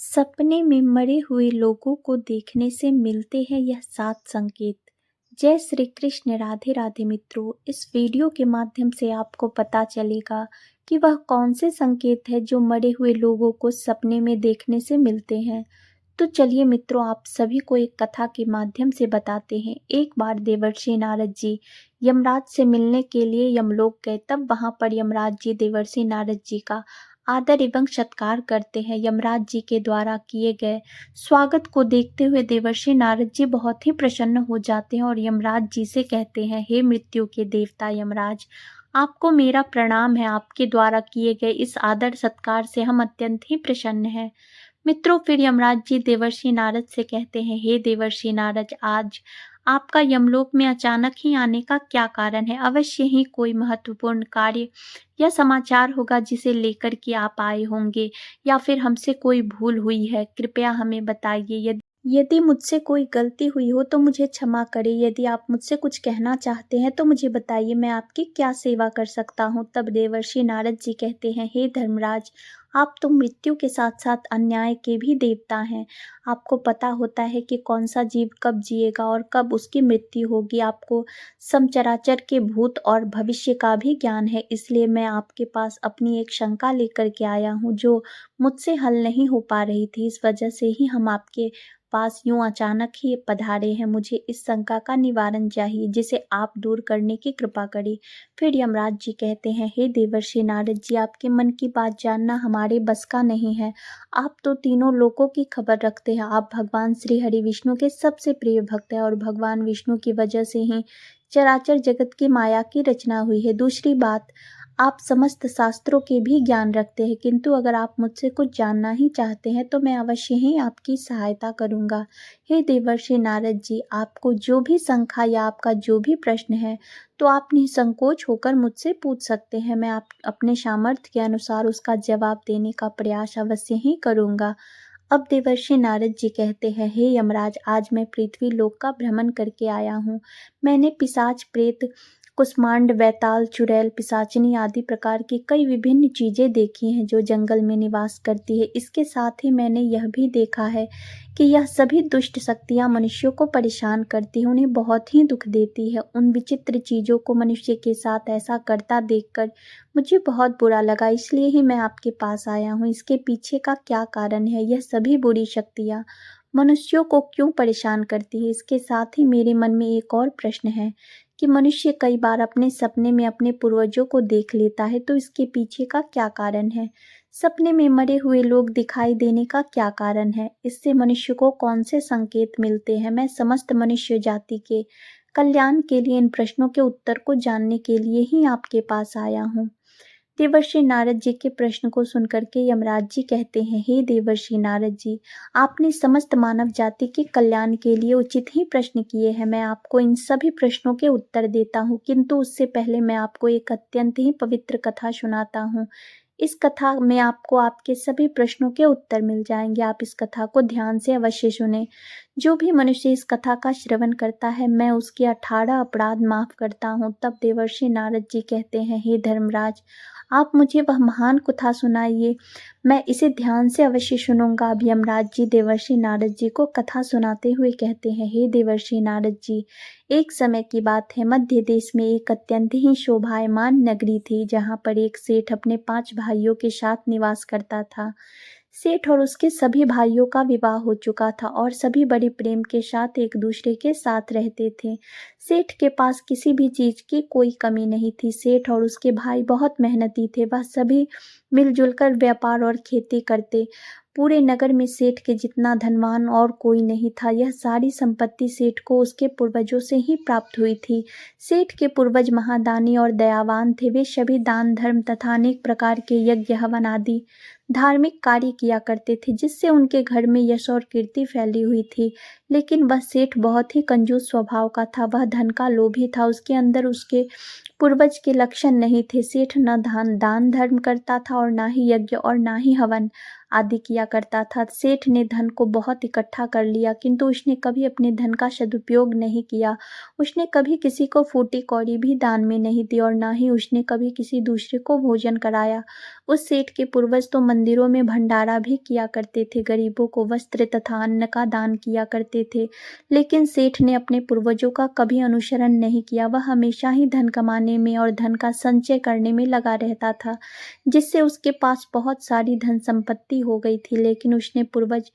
सपने में मरे हुए लोगों को देखने से मिलते हैं यह 7 संकेत। जय श्री कृष्ण, राधे राधे मित्रों। इस वीडियो के माध्यम से आपको पता चलेगा कि वह कौन से संकेत है जो मरे हुए लोगों को सपने में देखने से मिलते हैं। तो चलिए मित्रों, आप सभी को एक कथा के माध्यम से बताते हैं। एक बार देवर्षि नारद जी यमराज से मिलने के लिए यमलोक गए। तब वहां पर यमराज जी देवर्षि नारद जी का आदर एवं सत्कार करते हैं। यमराज जी के द्वारा किए गए स्वागत को देखते हुए देवर्षि नारद जी बहुत ही प्रसन्न हो जाते हैं और यमराज जी से कहते हैं, हे मृत्यु के देवता यमराज, आपको मेरा प्रणाम है। आपके द्वारा किए गए इस आदर सत्कार से हम अत्यंत ही प्रसन्न हैं। मित्रों, फिर यमराज जी देवर्षि नारद से कहते हैं, हे देवर्षि नारद, आज आपका यमलोक में अचानक ही आने का क्या कारण है? अवश्य ही कोई महत्वपूर्ण कार्य या समाचार होगा जिसे लेकर के आप आए होंगे, या फिर हमसे कोई भूल हुई है। कृपया हमें बताइए। यदि यदि मुझसे कोई गलती हुई हो तो मुझे क्षमा करें। यदि आप मुझसे कुछ कहना चाहते हैं तो मुझे बताइए, मैं आपकी क्या सेवा कर सकता हूँ। तब देवर्षि नारद जी कहते हैं, हे धर्मराज, आप तो मृत्यु के साथ साथ अन्याय के भी देवता हैं। आपको पता होता है कि कौन सा जीव कब जिएगा और कब उसकी मृत्यु होगी। आपको समचराचर के भूत और भविष्य का भी ज्ञान है। इसलिए मैं आपके पास अपनी एक शंका लेकर के आया हूँ जो मुझसे हल नहीं हो पा रही थी। इस वजह से ही हम आपके पास यूं अचानक ही पधारे हैं। मुझे इस शंका का निवारण चाहिए जिसे आप दूर करने की कृपा करें। फिर यमराज जी कहते हैं, हे देवर्षि नारद जी, आपके मन की बात जानना हमारे बस का नहीं है। आप तो तीनों लोकों की खबर रखते हैं। आप भगवान श्री हरि विष्णु के सबसे प्रिय भक्त हैं और भगवान विष्णु की वजह से ही चराचर जगत की माया की रचना हुई है। दूसरी बात, आप समस्त शास्त्रों के भी ज्ञान रखते हैं, किंतु अगर आप मुझसे कुछ जानना ही चाहते हैं तो मैं अवश्य ही आपकी सहायता करूंगा। हे देवर्षि नारद जी, आपको जो भी शंका या आपका जो भी प्रश्न है तो आप निसंकोच होकर मुझसे पूछ सकते हैं। मैं आप अपने सामर्थ्य के अनुसार उसका जवाब देने का प्रयास अवश्य ही करूंगा। अब देवर्षि नारद जी कहते हैं, हे यमराज, आज मैं पृथ्वी लोक का भ्रमण करके आया हूँ। मैंने पिशाच, प्रेत, कुष्मांड, बैताल, चुड़ैल, पिशाचिनी आदि प्रकार की कई विभिन्न चीजें देखी हैं जो जंगल में निवास करती है। इसके साथ ही मैंने यह भी देखा है कि यह सभी दुष्ट शक्तियां मनुष्यों को परेशान करती हैं, उन्हें बहुत ही दुख देती है। उन विचित्र चीजों को मनुष्य के साथ ऐसा करता देखकर मुझे बहुत बुरा लगा, इसलिए ही मैं आपके पास आया हूँ। इसके पीछे का क्या कारण है? यह सभी बुरी शक्तियाँ मनुष्यों को क्यों परेशान करती है? इसके साथ ही मेरे मन में एक और प्रश्न है कि मनुष्य कई बार अपने सपने में अपने पूर्वजों को देख लेता है, तो इसके पीछे का क्या कारण है? सपने में मरे हुए लोग दिखाई देने का क्या कारण है? इससे मनुष्य को कौन से संकेत मिलते हैं? मैं समस्त मनुष्य जाति के कल्याण के लिए इन प्रश्नों के उत्तर को जानने के लिए ही आपके पास आया हूँ। देवर्षि नारद जी के प्रश्न को सुनकर के यमराज जी कहते हैं, हे देवर्षि नारद जी, आपने समस्त मानव जाति के कल्याण के लिए उचित ही प्रश्न किए हैं। मैं आपको इन सभी प्रश्नों के उत्तर देता हूँ, किंतु उससे पहले मैं आपको एक अत्यंत ही पवित्र कथा सुनाता हूँ। इस कथा में आपको आपके सभी प्रश्नों के उत्तर मिल जाएंगे। आप इस कथा को ध्यान से अवश्य सुने। जो भी मनुष्य इस कथा का श्रवण करता है, मैं उसके 18 अपराध माफ करता हूँ। तब देवर्षि नारद जी कहते हैं, हे धर्मराज, आप मुझे वह महान कथा सुनाइए, मैं इसे ध्यान से अवश्य सुनूंगा। अब यमराज जी देवर्षि नारद जी को कथा सुनाते हुए कहते हैं, हे देवर्षि नारद जी, एक समय की बात है, मध्य देश में एक अत्यंत ही शोभायमान नगरी थी जहाँ पर एक सेठ अपने 5 भाइयों के साथ निवास करता था। सेठ और उसके सभी भाइयों का विवाह हो चुका था और सभी बड़े प्रेम के साथ एक दूसरे के साथ रहते थे। सेठ के पास किसी भी चीज की कोई कमी नहीं थी। सेठ और उसके भाई बहुत मेहनती थे। वह सभी मिलजुल कर व्यापार और खेती करते। पूरे नगर में सेठ के जितना धनवान और कोई नहीं था। यह सारी संपत्ति सेठ को उसके पूर्वजों से ही प्राप्त हुई थी। सेठ के पूर्वज महादानी और दयावान थे। वे सभी दान धर्म तथा अनेक प्रकार के यज्ञ हवन आदि धार्मिक कार्य किया करते थे, जिससे उनके घर में यश और कीर्ति फैली हुई थी। लेकिन वह सेठ बहुत ही कंजूस स्वभाव का था। वह धन का लोभी था। उसके अंदर उसके पूर्वज के लक्षण नहीं थे। सेठ न दान धर्म करता था और ना ही यज्ञ और ना ही हवन आदि किया करता था। सेठ ने धन को बहुत इकट्ठा कर लिया, किंतु उसने कभी अपने धन का सदुपयोग नहीं किया। उसने कभी किसी को फूटी कौड़ी भी दान में नहीं दी और न ही उसने कभी किसी दूसरे को भोजन कराया। उस सेठ के पूर्वज तो मंदिरों में भंडारा भी किया करते थे, गरीबों को वस्त्र तथा अन्न का दान किया करते थे, लेकिन सेठ ने अपने पूर्वजों का कभी अनुसरण नहीं किया। वह हमेशा ही धन कमाने में और धन का संचय करने में लगा रहता था, जिससे उसके पास बहुत सारी धन संपत्ति हो गई थी। लेकिन उसने पूर्वज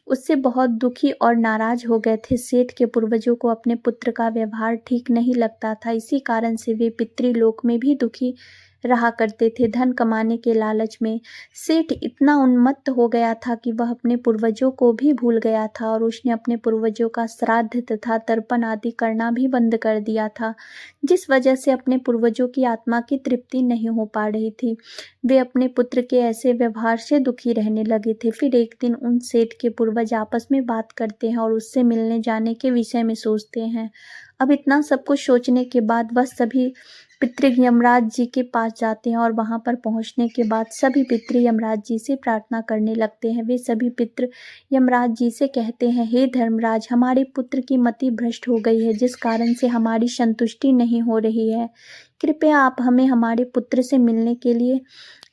उससे बहुत दुखी और नाराज हो गए थे। सेठ के पूर्वजों को अपने पुत्र का व्यवहार ठीक नहीं लगता था, इसी कारण से वे पितृलोक में भी दुखी रहा करते थे। धन कमाने के लालच में सेठ इतना उन्मत्त हो गया था कि वह अपने पूर्वजों को भी भूल गया था और उसने अपने पूर्वजों का श्राद्ध तथा तर्पण आदि करना भी बंद कर दिया था, जिस वजह से अपने पूर्वजों की आत्मा की तृप्ति नहीं हो पा रही थी। वे अपने पुत्र के ऐसे व्यवहार से दुखी रहने लगे थे। फिर एक दिन उन सेठ के पूर्वज आपस में बात करते हैं और उससे मिलने जाने के विषय में सोचते हैं। अब इतना सब कुछ सोचने के बाद वह सभी पितृ यमराज जी के पास जाते हैं और वहां पर पहुंचने के बाद सभी पितृ यमराज जी से प्रार्थना करने लगते हैं। वे सभी पितृ यमराज जी से कहते हैं, हे धर्मराज, हमारे पुत्र की मति भ्रष्ट हो गई है, जिस कारण से हमारी संतुष्टि नहीं हो रही है। कृपया आप हमें हमारे पुत्र से मिलने के लिए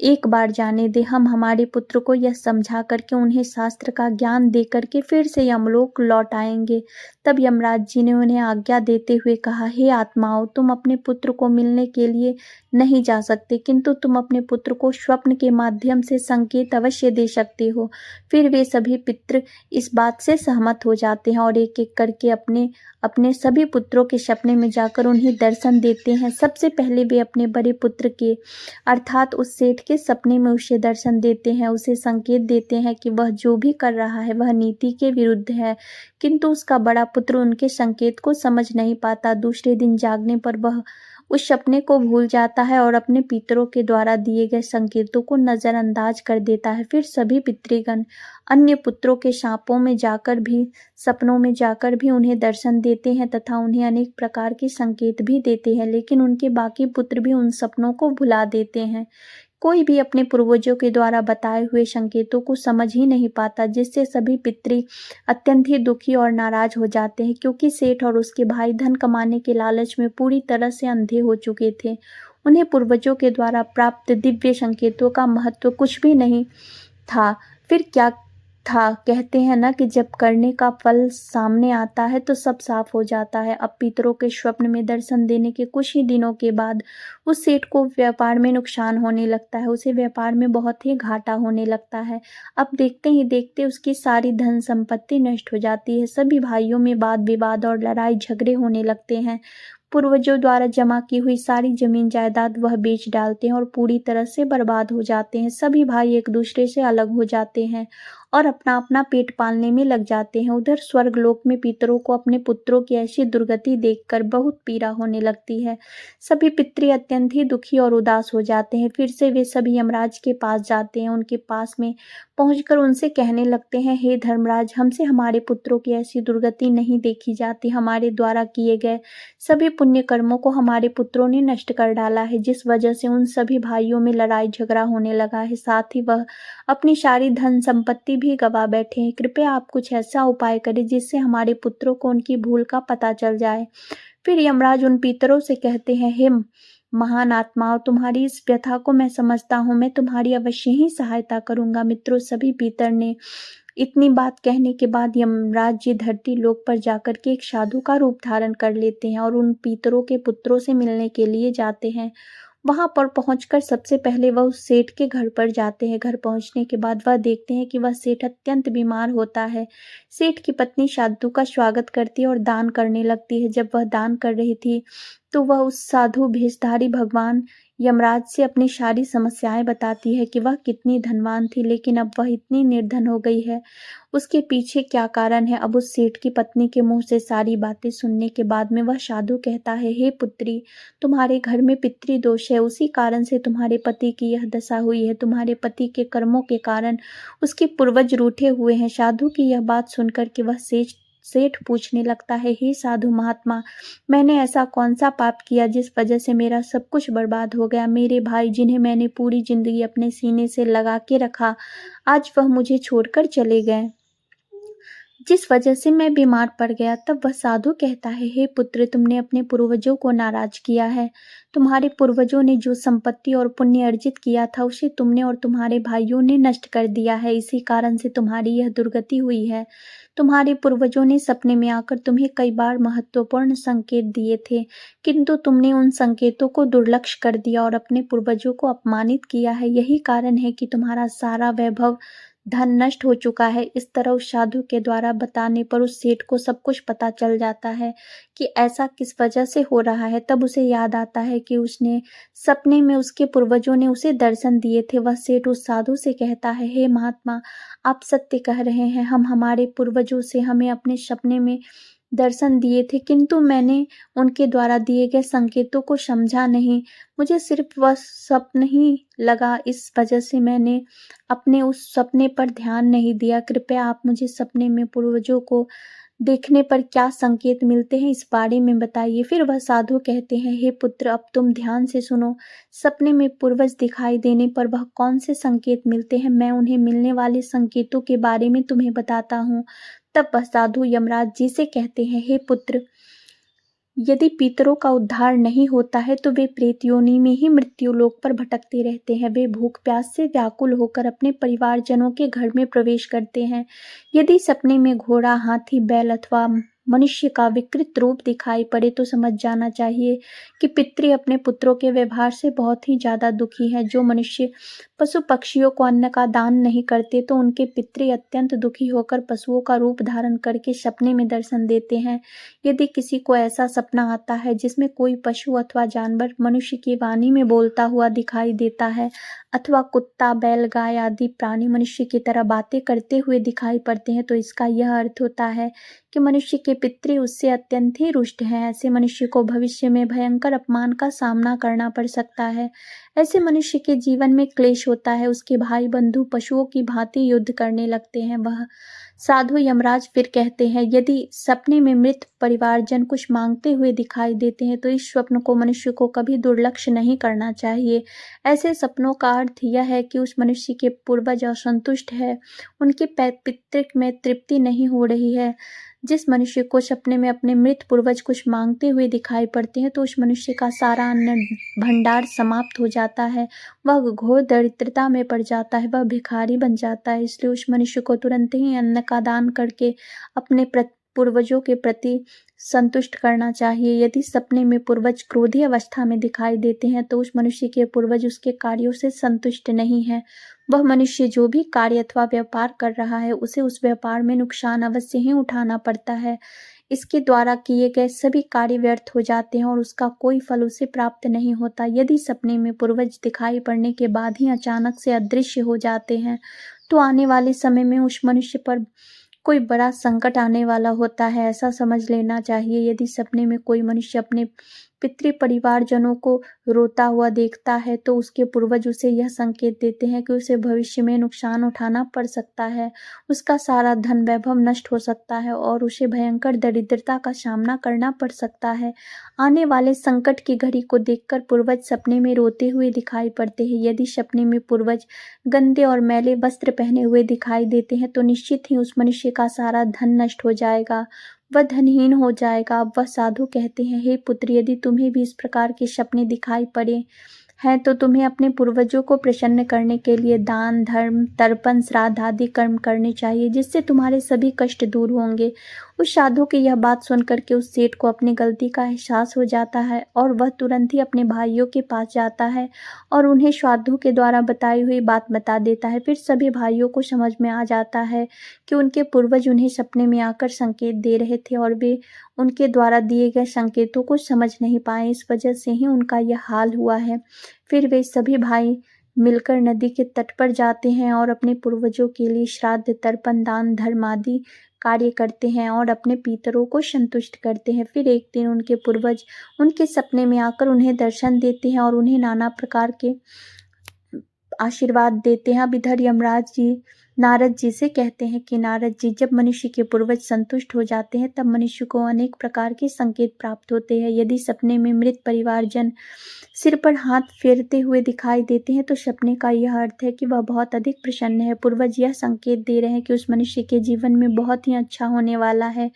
एक बार जाने दें। हम हमारे पुत्र को यह समझा करके उन्हें शास्त्र का ज्ञान दे करके फिर से यमलोक लौट आएंगे। तब यमराज जी ने उन्हें आज्ञा देते हुए कहा, हे आत्माओं, तुम अपने पुत्र को मिलने के लिए नहीं जा सकते, किंतु तुम अपने पुत्र को स्वप्न के माध्यम से संकेत अवश्य दे सकते हो। फिर वे सभी पितृ इस बात से सहमत हो जाते हैं और एक एक करके अपने अपने सभी पुत्रों के सपने में जाकर उन्हें दर्शन देते हैं। सबसे पहले वे अपने बड़े पुत्र के अर्थात उस सेठ के सपने में उसे दर्शन देते हैं, उसे संकेत देते हैं कि वह जो भी कर रहा है वह नीति के विरुद्ध है, किंतु उसका बड़ा पुत्र उनके संकेत को समझ नहीं पाता। दूसरे दिन जागने पर वह उस सपने को भूल जाता है और अपने पितरों के द्वारा दिए गए संकेतों को नजरअंदाज कर देता है। फिर सभी पितृगण अन्य पुत्रों के सपनों में जाकर भी उन्हें दर्शन देते हैं तथा उन्हें अनेक प्रकार के संकेत भी देते हैं, लेकिन उनके बाकी पुत्र भी उन सपनों को भुला देते हैं। कोई भी अपने पूर्वजों के द्वारा बताए हुए संकेतों को समझ ही नहीं पाता, जिससे सभी पितृ अत्यंत ही दुखी और नाराज हो जाते हैं, क्योंकि सेठ और उसके भाई धन कमाने के लालच में पूरी तरह से अंधे हो चुके थे। उन्हें पूर्वजों के द्वारा प्राप्त दिव्य संकेतों का महत्व कुछ भी नहीं था। फिर क्या था, कहते हैं ना कि जब करने का फल सामने आता है तो सब साफ हो जाता है। अब पितरों के स्वप्न में दर्शन देने के कुछ ही दिनों के बाद उस सेठ को व्यापार में नुकसान होने लगता है, उसे व्यापार में बहुत ही घाटा होने लगता है। अब देखते ही देखते उसकी सारी धन संपत्ति नष्ट हो जाती है। सभी भाइयों में वाद विवाद और लड़ाई झगड़े होने लगते हैं। पूर्वजों द्वारा जमा की हुई सारी जमीन जायदाद वह बेच डालते हैं और पूरी तरह से बर्बाद हो जाते हैं। सभी भाई एक दूसरे से अलग हो जाते हैं और अपना अपना पेट पालने में लग जाते हैं। उधर स्वर्गलोक में पितरों को अपने पुत्रों की ऐसी दुर्गति देखकर बहुत पीड़ा होने लगती है। सभी पितृ अत्यंत ही दुखी और उदास हो जाते हैं। फिर से वे सभी यमराज के पास जाते हैं। उनके पास में पहुंचकर उनसे कहने लगते हैं, हे धर्मराज, हमसे हमारे पुत्रों की ऐसी दुर्गति नहीं देखी जाती। हमारे द्वारा किए गए सभी पुण्य कर्मों को हमारे पुत्रों ने नष्ट कर डाला है, जिस वजह से उन सभी भाइयों में लड़ाई झगड़ा होने लगा है। साथ ही वह अपनी सारी धन संपत्ति भी गवा बैठे हैं। कृपया आप कुछ ऐसा उपाय करें जिससे हमारे पुत्रों को उनकी भूल का पता चल जाए। फिर यमराज उन पितरों से कहते हैं, हे महान आत्माओं, तुम्हारी इस व्यथा को मैं समझता हूँ, मैं तुम्हारी अवश्य ही सहायता करूंगा। मित्रों, सभी पितर ने इतनी बात कहने के बाद यमराज जी धरती लोक पर जाकर के एक साधु का रूप धारण कर लेते हैं और उन पितरों के पुत्रों से मिलने के लिए जाते हैं। वहां पर पहुंचकर सबसे पहले वह उस सेठ के घर पर जाते हैं। घर पहुंचने के बाद वह देखते हैं कि वह सेठ अत्यंत बीमार होता है। सेठ की पत्नी साधु का स्वागत करती है और दान करने लगती है। जब वह दान कर रही थी तो वह उस साधु भेषधारी भगवान यमराज से अपनी सारी समस्याएं बताती है कि वह कितनी धनवान थी, लेकिन अब वह इतनी निर्धन हो गई है। उसके पीछे क्या कारण है? अब उस सेठ की पत्नी के मुंह से सारी बातें सुनने के बाद में वह साधु कहता है, हे पुत्री, तुम्हारे घर में पितृदोष है, उसी कारण से तुम्हारे पति की यह दशा हुई है। तुम्हारे पति के कर्मों के कारण उसके पूर्वज रूठे हुए हैं। साधु की यह बात सुनकर के वह सेठ पूछने लगता है, हे साधु महात्मा, मैंने ऐसा कौन सा पाप किया जिस वजह से मेरा सब कुछ बर्बाद हो गया। मेरे भाई जिन्हें मैंने पूरी जिंदगी अपने सीने से लगा के रखा, आज वह मुझे छोड़कर चले गए, जिस वजह से मैं बीमार पड़ गया। तब वह साधु कहता है, हे पुत्र, तुमने अपने पूर्वजों को नाराज किया है। तुम्हारे पूर्वजों ने जो संपत्ति और पुण्य अर्जित किया था उसे तुमने और तुम्हारे भाइयों ने नष्ट कर दिया है। इसी कारण से तुम्हारी यह दुर्गति हुई है। तुम्हारे पूर्वजों ने सपने में आकर तुम्हें कई बार महत्वपूर्ण संकेत दिए थे, किंतु तुमने उन संकेतों को दुर्लक्ष्य कर दिया और अपने पूर्वजों को अपमानित किया है। यही कारण है कि तुम्हारा सारा वैभव, धन नष्ट हो चुका है। इस तरह उस साधु के द्वारा बताने पर उस सेठ को सब कुछ पता चल जाता है कि ऐसा किस वजह से हो रहा है। तब उसे याद आता है कि उसने सपने में उसके पूर्वजों ने उसे दर्शन दिए थे। वह सेठ उस साधु से कहता है, हे महात्मा, आप सत्य कह रहे हैं। हमारे पूर्वजों से हमें अपने सपने में दर्शन दिए थे, किंतु मैंने उनके द्वारा दिए गए संकेतों को समझा नहीं। मुझे सिर्फ वह स्वप्न ही लगा, इस वजह से मैंने अपने उस सपने पर ध्यान नहीं दिया। कृपया आप मुझे सपने में पूर्वजों को देखने पर क्या संकेत मिलते हैं, इस बारे में बताइए। फिर वह साधु कहते हैं, हे पुत्र, अब तुम ध्यान से सुनो। सपने में पूर्वज दिखाई देने पर वह कौन से संकेत मिलते हैं, मैं उन्हें मिलने वाले संकेतों के बारे में तुम्हें बताता हूँ। तब वह साधु यमराज जी से कहते हैं, हे पुत्र, यदि पितरों का उद्धार नहीं होता है तो वे प्रेत योनि में ही मृत्यु लोक पर भटकते रहते हैं। वे भूख प्यास से व्याकुल होकर अपने परिवारजनों के घर में प्रवेश करते हैं। यदि सपने में घोड़ा, हाथी, बैल अथवा मनुष्य का विकृत रूप दिखाई पड़े तो समझ जाना चाहिए कि पितृ अपने पुत्रों के व्यवहार से बहुत ही ज्यादा दुखी हैं। जो मनुष्य पशु पक्षियों को अन्न का दान नहीं करते तो उनके पितृ अत्यंत दुखी होकर पशुओं का रूप धारण करके सपने में दर्शन देते हैं। यदि किसी को ऐसा सपना आता है जिसमें कोई पशु अथवा जानवर मनुष्य की वाणी में बोलता हुआ दिखाई देता है, अथवा कुत्ता, बैल, गाय आदि प्राणी मनुष्य की तरह बातें करते हुए दिखाई पड़ते हैं, तो इसका यह अर्थ होता है कि मनुष्य के पितृ उससे अत्यंत ही रुष्ट हैं। ऐसे मनुष्य को भविष्य में भयंकर अपमान का सामना करना पड़ सकता है। ऐसे मनुष्य के जीवन में क्लेश होता है। उसके भाई बंधु पशुओं की भांति युद्ध करने लगते हैं। वह साधु यमराज फिर कहते हैं, यदि सपने में मृत परिवारजन कुछ मांगते हुए दिखाई देते हैं तो इस स्वप्न को मनुष्य को कभी दुर्लक्ष्य नहीं करना चाहिए। ऐसे सपनों का अर्थ यह है कि उस मनुष्य के पूर्वज असंतुष्ट है, उनके पितृक में तृप्ति नहीं हो रही है। जिस मनुष्य को सपने में अपने मृत पूर्वज कुछ मांगते हुए दिखाई पड़ते हैं तो उस मनुष्य का सारा अन्न भंडार समाप्त हो जाता है। वह घोर दरिद्रता में पड़ जाता है, वह भिखारी बन जाता है। इसलिए उस मनुष्य को तुरंत ही अन्न का दान करके अपने पूर्वजों के प्रति संतुष्ट करना चाहिए। यदि सपने में पूर्वज क्रोधी अवस्था में दिखाई देते हैं तो उस मनुष्य के पूर्वज उसके कार्यों से संतुष्ट नहीं है। वह मनुष्य जो भी कार्य अथवा व्यापार कर रहा है उसे उस व्यापार में नुकसान अवश्य ही उठाना पड़ता है। इसके द्वारा किए गए सभी कार्य व्यर्थ हो जाते हैं और उसका कोई फल उसे प्राप्त नहीं होता। यदि सपने में पूर्वज दिखाई पड़ने के बाद ही अचानक से अदृश्य हो जाते हैं तो आने वाले समय में उस मनुष्य पर कोई बड़ा संकट आने वाला होता है, ऐसा समझ लेना चाहिए। यदि सपने में कोई मनुष्य अपने पितृ परिवारजनों को रोता हुआ देखता है तो उसके पूर्वज उसे यह संकेत देते हैं कि उसे भविष्य में नुकसान उठाना पड़ सकता है, उसका सारा धन वैभव नष्ट हो सकता है और उसे भयंकर दरिद्रता का सामना करना पड़ सकता है। आने वाले संकट की घड़ी को देखकर पूर्वज सपने में रोते हुए दिखाई पड़ते हैं। यदि सपने में पूर्वज गंदे और मैले वस्त्र पहने हुए दिखाई देते हैं तो निश्चित ही उस मनुष्य का सारा धन नष्ट हो जाएगा, वह धनहीन हो जाएगा। अब वह साधु कहते हैं, हे पुत्र, यदि तुम्हें भी इस प्रकार के सपने दिखाई पड़े हैं तो तुम्हें अपने पूर्वजों को प्रसन्न करने के लिए दान, धर्म, तर्पण, श्राद्ध आदि कर्म करने चाहिए, जिससे तुम्हारे सभी कष्ट दूर होंगे। उस साधु की यह बात सुनकर के उस सेठ को अपनी गलती का एहसास हो जाता है और वह तुरंत ही अपने भाइयों के पास जाता है और उन्हें साधु के द्वारा बताई हुई बात बता देता है। फिर सभी भाइयों को समझ में आ जाता है कि उनके पूर्वज उन्हें सपने में आकर संकेत दे रहे थे और वे उनके द्वारा दिए गए संकेतों को समझ नहीं पाए, इस वजह से ही उनका यह हाल हुआ है। फिर वे सभी भाई मिलकर नदी के तट पर जाते हैं और अपने पूर्वजों के लिए श्राद्ध, तर्पण, दान, धर्म आदि कार्य करते हैं और अपने पितरों को संतुष्ट करते हैं। फिर एक दिन उनके पूर्वज उनके सपने में आकर उन्हें दर्शन देते हैं और उन्हें नाना प्रकार के आशीर्वाद देते हैं। अब इधर यमराज जी नारद जी से कहते हैं कि नारद जी, जब मनुष्य के पूर्वज संतुष्ट हो जाते हैं तब मनुष्य को अनेक प्रकार के संकेत प्राप्त होते हैं। यदि सपने में मृत परिवारजन सिर पर हाथ फेरते हुए दिखाई देते हैं तो सपने का यह अर्थ है कि वह बहुत अधिक प्रसन्न है। पूर्वज यह संकेत दे रहे हैं कि उस मनुष्य के जीवन में बहुत ही अच्छा होने वाला है।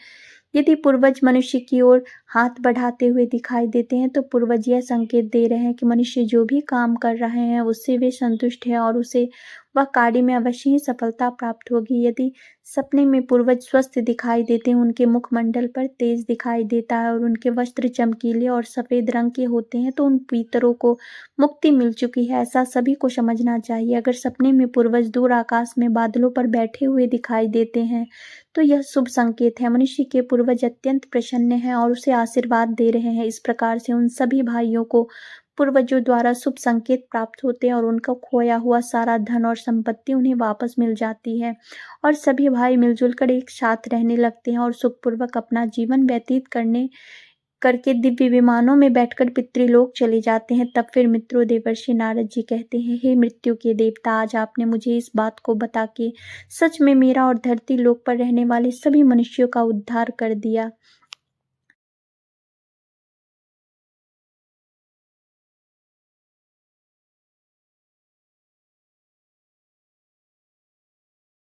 यदि पूर्वज मनुष्य की ओर हाथ बढ़ाते हुए दिखाई देते हैं तो पूर्वज यह संकेत दे रहे हैं कि मनुष्य जो भी काम कर रहे हैं उससे वे संतुष्ट हैं और उसे वह कार्य में अवश्य ही सफलता प्राप्त होगी। यदि सपने में पूर्वज स्वस्थ दिखाई देते हैं, उनके मुखमंडल पर तेज दिखाई देता है और उनके वस्त्र चमकीले और सफेद रंग के होते हैं तो उन पितरों को मुक्ति मिल चुकी है, ऐसा सभी को समझना चाहिए। अगर सपने में पूर्वज दूर आकाश में बादलों पर बैठे हुए दिखाई देते हैं तो यह शुभ संकेत है। मनुष्य के पूर्वज अत्यंत प्रसन्न हैं और उसे आशीर्वाद दे रहे हैं। इस प्रकार से उन सभी भाइयों को पूर्वजों द्वारा शुभ संकेत प्राप्त होते हैं और उनका खोया हुआ सारा धन और संपत्ति उन्हें वापस मिल जाती है और सभी भाई मिलजुल कर एक साथ रहने लगते हैं और सुखपूर्वक अपना जीवन व्यतीत करके दिव्य विमानों में बैठकर पितृलोक चले जाते हैं। तब फिर मित्रों, देवर्षि नारद जी कहते हैं, हे मृत्यु के देवता, आज आपने मुझे इस बात को बता के सच में मेरा और धरती लोक पर रहने वाले सभी मनुष्यों का उद्धार कर दिया।